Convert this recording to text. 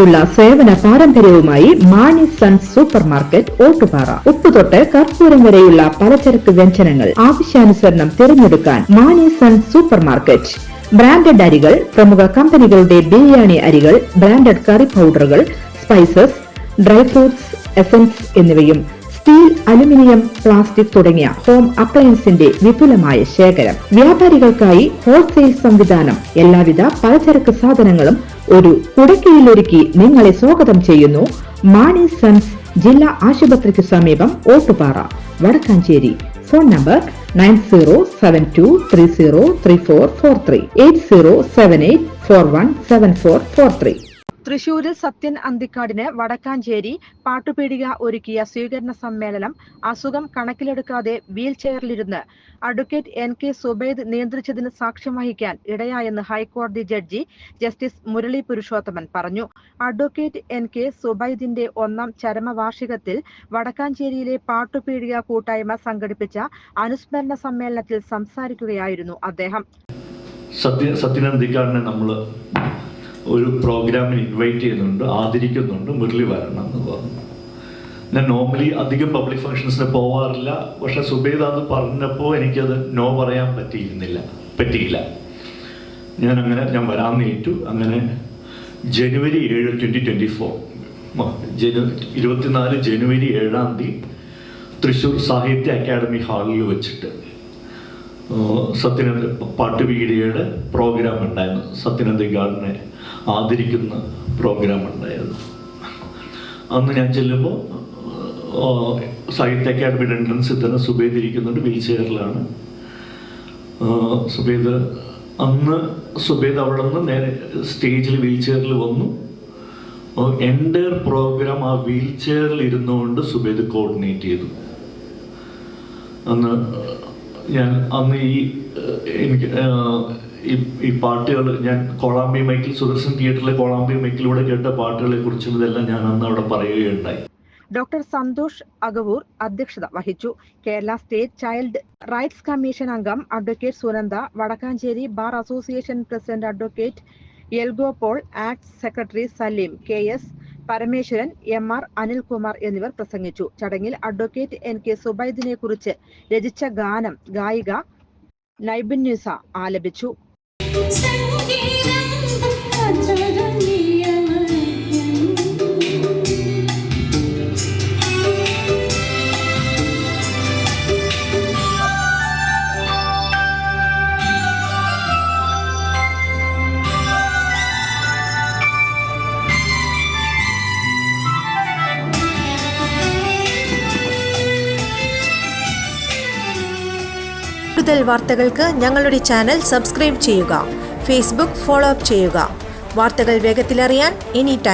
വർഷങ്ങളുള്ള സേവന പാരമ്പര്യവുമായി Mani sons super market Ottupara. ഉപ്പുതൊട്ട് കർപ്പൂരം വരെയുള്ള പലചരക്ക് വ്യഞ്ജനങ്ങൾ ആവശ്യാനുസരണം തിരഞ്ഞെടുക്കാൻ Mani sons super market. Branded അരികൾ, പ്രമുഖ കമ്പനികളുടെ ബിരിയാണി അരികൾ, ബ്രാൻഡഡ് കറി പൗഡറുകൾ, സ്പൈസസ്, ഡ്രൈ ഫ്രൂട്ട്സ്, എസൻസ് എന്നിവയും സ്റ്റീൽ, അലുമിനിയം, പ്ലാസ്റ്റിക് തുടങ്ങിയ ഹോം അപ്ലയൻസിന്റെ വിപുലമായ ശേഖരം. വ്യാപാരികൾക്കായി ഹോൾസെയിൽ സംവിധാനം. എല്ലാവിധ പലചരക്ക് സാധനങ്ങളും ഒരു കുടക്കീഴിലൊരുക്കി നിങ്ങളെ സ്വാഗതം ചെയ്യുന്നു മാണി സൺസ്, ജില്ലാ ആശുപത്രിക്ക് സമീപം, ഓട്ടുപാറ, വടക്കാഞ്ചേരി. Phone number 9072303443 8078417443. തൃശൂരിൽ സത്യൻ അന്തിക്കാടിന് വടക്കാഞ്ചേരി പാട്ടുപീടിക ഒരുക്കിയ സ്വീകരണ സമ്മേളനം അസുഖം കണക്കിലെടുക്കാതെ വീൽ ചെയറിലിരുന്ന് അഡ്വക്കേറ്റ് NK സുബൈദ് നിയന്ത്രിച്ചതിന് സാക്ഷ്യം വഹിക്കാൻ ഇടയായെന്ന് ഹൈക്കോടതി ജഡ്ജി ജസ്റ്റിസ് മുരളി പുരുഷോത്തമൻ പറഞ്ഞു. അഡ്വക്കേറ്റ് NK സുബൈദിന്റെ 1ാം ചരമവാർഷികത്തിൽ വടക്കാഞ്ചേരിയിലെ പാട്ടുപീടിക കൂട്ടായ്മ സംഘടിപ്പിച്ച അനുസ്മരണ സമ്മേളനത്തിൽ സംസാരിക്കുകയായിരുന്നു അദ്ദേഹം. സത്യൻ അന്തിക്കാടിനെ നമ്മൾ ഒരു പ്രോഗ്രാമിന് ഇൻവൈറ്റ് ചെയ്യുന്നുണ്ട്, ആദരിക്കുന്നുണ്ട്, മുരളി വരണം എന്ന് പറഞ്ഞു. ഞാൻ നോർമലി അധികം പബ്ലിക് ഫങ്ഷൻസിന് പോവാറില്ല. പക്ഷെ സുബൈദ് അത് പറഞ്ഞപ്പോൾ എനിക്കത് നോ പറയാൻ പറ്റിയില്ല. ഞാൻ വരാമെന്ന് ഏറ്റു. അങ്ങനെ ജനുവരി 7, 2024 ജനുവരി 7-ാം തീയതി തൃശ്ശൂർ സാഹിത്യ അക്കാദമി ഹാളിൽ വെച്ചിട്ട് പാട്ടുപീടികയുടെ പ്രോഗ്രാം ഉണ്ടായിരുന്നു. സത്യനന്ദിക്കാടിനെ ആദരിക്കുന്ന പ്രോഗ്രാം ഉണ്ടായിരുന്നു. അന്ന് ഞാൻ ചെല്ലുമ്പോൾ സാഹിത്യ അക്കാദമിയുടെ എൻട്രൻസിൽ തന്നെ സുബൈദ് ഇരിക്കുന്നുണ്ട്, വീൽ ചെയറിലാണ്. സുബൈദ് അവിടെ നിന്ന് നേരെ സ്റ്റേജിൽ വീൽ ചെയറിൽ വന്നു. എൻ്റെ പ്രോഗ്രാം ആ വീൽ ചെയറിൽ ഇരുന്നുകൊണ്ട് സുബൈദ് കോർഡിനേറ്റ് ചെയ്തു. ഈ പാട്ടുകൾ ഞാൻ കോളാമ്പി മൈക്കിൽ, സുദർശൻ തിയേറ്ററിലെ കോളാമ്പി മൈക്കിലൂടെ കേട്ട പാട്ടുകളെ കുറിച്ചും ഇതെല്ലാം ഞാൻ അന്ന് അവിടെ പറയുകയുണ്ടായി. ഡോക്ടർ സന്തോഷ് അഗവൂർ അധ്യക്ഷത വഹിച്ചു. Kerala state child rights commission അംഗം advocate Sunanda, Vadakkanchery bar association president advocate Elgo Paul, ACT secretary Saleem, KS Parameswaran, MR Anilkumar എന്നിവർ പ്രസംഗിച്ചു. ചടങ്ങിൽ അഡ്വക്കേറ്റ് NK സുബൈദിനെ കുറിച്ച് രചിച്ച ഗാനം ഗായിക നൈബുന്നീസ ആലപിച്ചു. കൂടുതൽ വാർത്തകൾക്ക് ഞങ്ങളുടെ ചാനൽ സബ്സ്ക്രൈബ് ചെയ്യുക. ഫേസ്ബുക്ക് ഫോളോ അപ്പ് ചെയ്യുക. വാർത്തകൾ വേഗത്തിലറിയാൻ എനി ടൈം